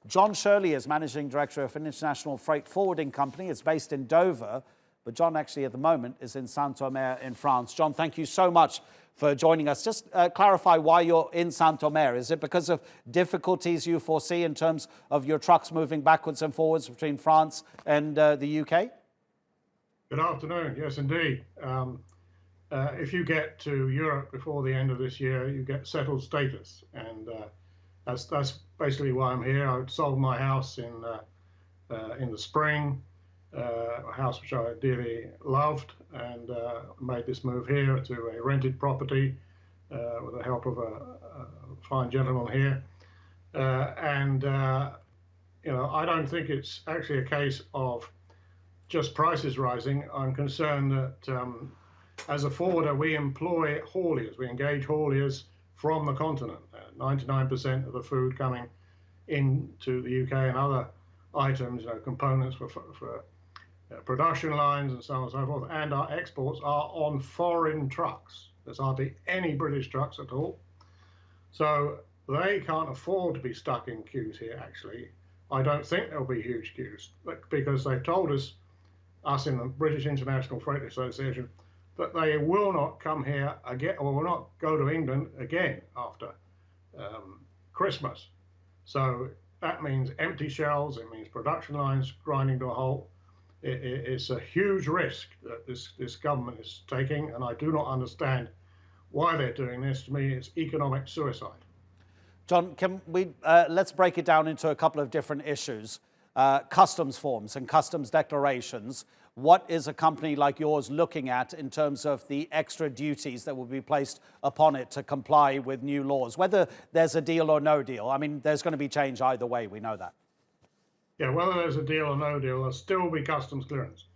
John Shirley is Managing Director of an international freight forwarding company. It's based in Dover, but John actually at the moment is in Saint-Omer in France. John, thank you so much for joining us. Just clarify why you're in Saint-Omer. Is it because of difficulties you foresee in terms of your trucks moving backwards and forwards between France and the UK? Good afternoon. Yes, indeed. If you get to Europe before the end of this year, you get settled status, and that's basically why I'm here. I sold my house in the spring, a house which I dearly loved, and made this move here to a rented property with the help of a fine gentleman here. You know, I don't think it's actually a case of just prices rising. I'm concerned that as a forwarder, we employ hauliers. We engage hauliers from the continent. 99% of the food coming into the UK and other items, you know, components for production lines and so on and so forth, and our exports are on foreign trucks. There's hardly any British trucks at all. So they can't afford to be stuck in queues here, actually. I don't think there'll be huge queues, because they've told us in the British International Freight Association, that they will not come here again, or will not go to England again after Christmas. So that means empty shelves, it means production lines grinding to a halt. It's a huge risk that this government is taking, and I do not understand why they're doing this. To me, it's economic suicide. John, can we let's break it down into a couple of different issues. Customs forms and customs declarations. What is a company like yours looking at in terms of the extra duties that will be placed upon it to comply with new laws, whether there's a deal or no deal? I mean, there's going to be change either way, we know that. Yeah, whether there's a deal or no deal, there'll still be customs clearance.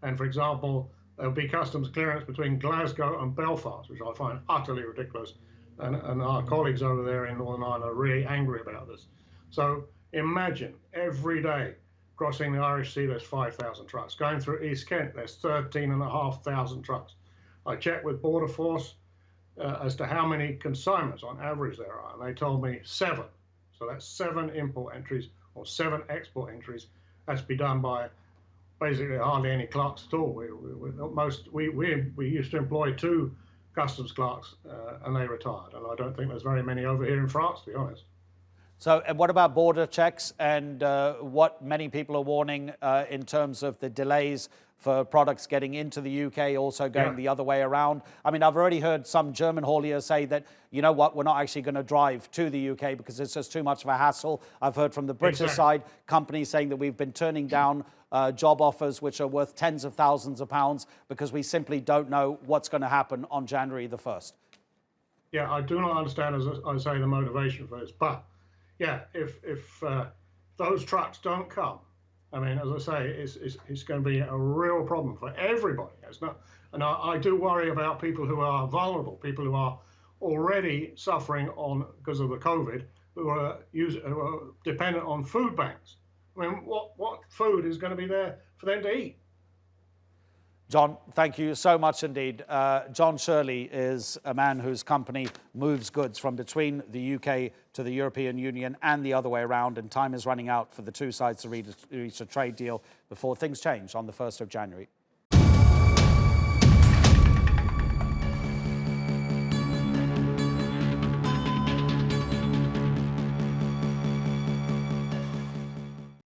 And for example, there'll be customs clearance between Glasgow and Belfast, which I find utterly ridiculous. And our colleagues over there in Northern Ireland are really angry about this. So imagine every day crossing the Irish Sea, there's 5,000 trucks. Going through East Kent, there's 13,500 trucks. I checked with Border Force as to how many consignments on average there are, and they told me 7. So that's 7 import entries or 7 export entries. That's to be done by basically hardly any clerks at all. We used to employ 2 customs clerks, and they retired. And I don't think there's very many over here in France, to be honest. So and what about border checks and what many people are warning in terms of the delays for products getting into the UK, also going the other way around? I mean, I've already heard some German hauliers say that, you know what, we're not actually going to drive to the UK because it's just too much of a hassle. I've heard from the British side, companies saying that we've been turning down job offers which are worth tens of thousands of pounds because we simply don't know what's going to happen on January the 1st. Yeah, I do not understand, as I say, the motivation for this, but yeah, if those trucks don't come, I mean, as I say, it's going to be a real problem for everybody. It's not, and I do worry about people who are vulnerable, people who are already suffering because of the COVID, who are dependent on food banks. I mean, what food is going to be there for them to eat? John, thank you so much indeed. John Shirley is a man whose company moves goods from between the UK to the European Union and the other way around, and time is running out for the two sides to reach a trade deal before things change on the 1st of January.